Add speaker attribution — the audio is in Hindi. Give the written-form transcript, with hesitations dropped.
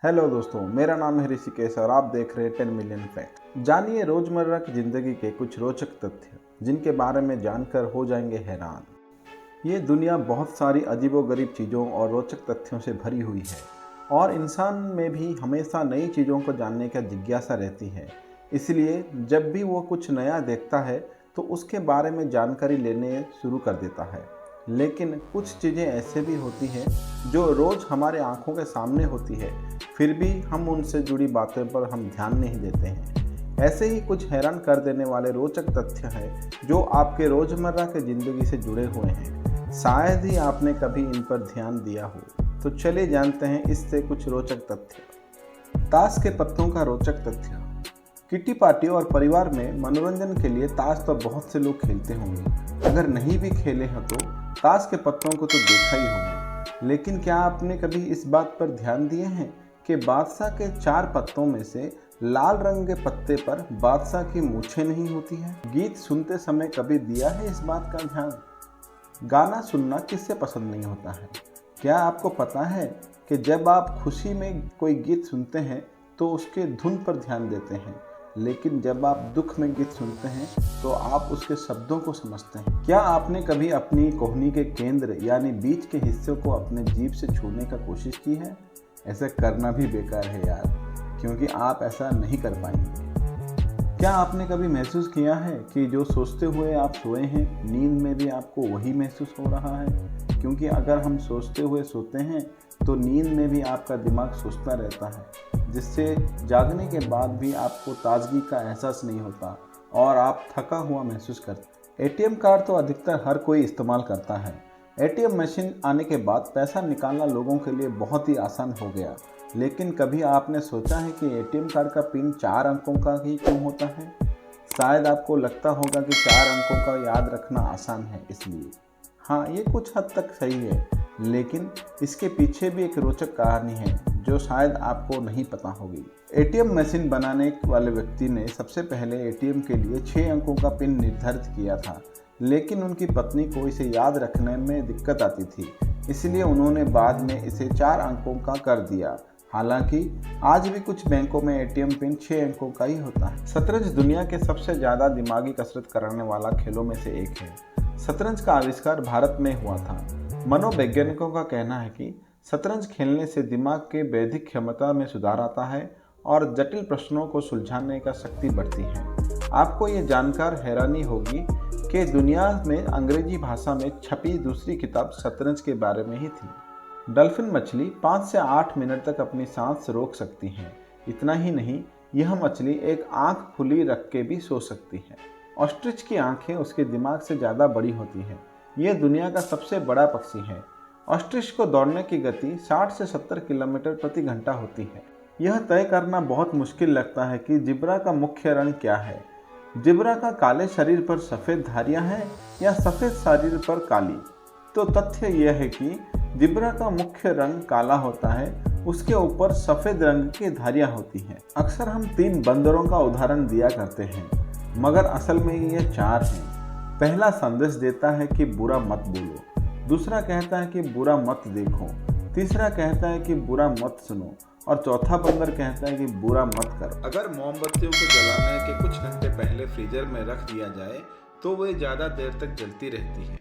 Speaker 1: हेलो दोस्तों, मेरा नाम है ऋषिकेश और आप देख रहे हैं 10 मिलियन फैक्ट। जानिए रोजमर्रा की जिंदगी के कुछ रोचक तथ्य जिनके बारे में जानकर हो जाएंगे हैरान। ये दुनिया बहुत सारी अजीबोगरीब चीज़ों और रोचक तथ्यों से भरी हुई है और इंसान में भी हमेशा नई चीज़ों को जानने का जिज्ञासा रहती है। इसलिए जब भी वो कुछ नया देखता है तो उसके बारे में जानकारी लेने शुरू कर देता है। लेकिन कुछ चीज़ें ऐसे भी होती हैं जो रोज़ हमारे आंखों के सामने होती है, फिर भी हम उनसे जुड़ी बातों पर हम ध्यान नहीं देते हैं। ऐसे ही कुछ हैरान कर देने वाले रोचक तथ्य हैं जो आपके रोज़मर्रा के ज़िंदगी से जुड़े हुए हैं। शायद ही आपने कभी इन पर ध्यान दिया हो। तो चलिए जानते हैं इससे कुछ रोचक तथ्य। ताश के पत्तों का रोचक तथ्य। किटी पार्टी और परिवार में मनोरंजन के लिए ताश तो बहुत से लोग खेलते होंगे। अगर नहीं भी खेले हैं तो ताश के पत्तों को तो देखा ही होगा। लेकिन क्या आपने कभी इस बात पर ध्यान दिए हैं कि बादशाह के 4 पत्तों में से लाल रंग के पत्ते पर बादशाह की मूछें नहीं होती हैं? गीत सुनते समय कभी दिया है इस बात का ध्यान? गाना सुनना किससे पसंद नहीं होता है? क्या आपको पता है कि जब आप खुशी में कोई गीत सुनते हैं तो उसके धुन पर ध्यान देते हैं, लेकिन जब आप दुख में गीत सुनते हैं तो आप उसके शब्दों को समझते हैं? क्या आपने कभी अपनी कोहनी के केंद्र यानी बीच के हिस्से को अपने जीभ से छूने का कोशिश की है? ऐसा करना भी बेकार है यार, क्योंकि आप ऐसा नहीं कर पाएंगे। क्या आपने कभी महसूस किया है कि जो सोचते हुए आप सोए हैं, नींद में भी आपको वही महसूस हो रहा है? क्योंकि अगर हम सोचते हुए सोते हैं तो नींद में भी आपका दिमाग सोचता रहता है, जिससे जागने के बाद भी आपको ताजगी का एहसास नहीं होता और आप थका हुआ महसूस करते। एटीएम कार्ड तो अधिकतर हर कोई इस्तेमाल करता है। एटीएम मशीन आने के बाद पैसा निकालना लोगों के लिए बहुत ही आसान हो गया। लेकिन कभी आपने सोचा है कि एटीएम कार्ड का पिन 4 अंकों का ही क्यों होता है? शायद आपको लगता होगा कि 4 अंकों का याद रखना आसान है इसलिए। हाँ, ये कुछ हद तक सही है, लेकिन इसके पीछे भी एक रोचक कहानी है जो शायद आपको नहीं पता होगी। एटीएम मशीन बनाने वाले व्यक्ति ने सबसे पहले एटीएम के लिए 6 अंकों का पिन निर्धारित किया था, लेकिन उनकी पत्नी को इसे याद रखने में दिक्कत आती थी, इसलिए उन्होंने बाद में इसे 4 अंकों का कर दिया। हालांकि आज भी कुछ बैंकों में एटीएम पिन 6 अंकों का ही होता है। शतरंज दुनिया के सबसे ज़्यादा दिमागी कसरत कराने वाला खेलों में से एक है। शतरंज का आविष्कार भारत में हुआ था। मनोवैज्ञानिकों का कहना है कि शतरंज खेलने से दिमाग के बौद्धिक क्षमता में सुधार आता है और जटिल प्रश्नों को सुलझाने का शक्ति बढ़ती है। आपको ये जानकर हैरानी होगी कि दुनिया में अंग्रेजी भाषा में छपी दूसरी किताब शतरंज के बारे में ही थी। डॉल्फिन मछली 5 से 8 मिनट तक अपनी सांस रोक सकती है। इतना ही नहीं, यह मछली एक आंख खुली रख के भी सो सकती है। ऑस्ट्रिच की आंखें उसके दिमाग से ज़्यादा बड़ी होती हैं। यह दुनिया का सबसे बड़ा पक्षी है। ऑस्ट्रिच को दौड़ने की गति 60 से 70 किलोमीटर प्रति घंटा होती है। यह तय करना बहुत मुश्किल लगता है कि जिब्रा का मुख्य रंग क्या है। जिब्रा का काले शरीर पर सफ़ेद धारियां हैं या सफ़ेद शरीर पर काली? तो तथ्य यह है कि जिब्रा का मुख्य रंग काला होता है, उसके ऊपर सफ़ेद रंग की धारियां होती हैं। अक्सर हम 3 बंदरों का उदाहरण दिया करते हैं, मगर असल में ये 4 हैं। पहला संदेश देता है कि बुरा मत बोलो, दूसरा कहता है कि बुरा मत देखो, तीसरा कहता है कि बुरा मत सुनो और चौथा बंदर कहता है कि बुरा मत करो। अगर मोमबत्तियों को जलाने के कुछ घंटे पहले फ्रीजर में रख दिया जाए तो वे ज़्यादा देर तक जलती रहती हैं।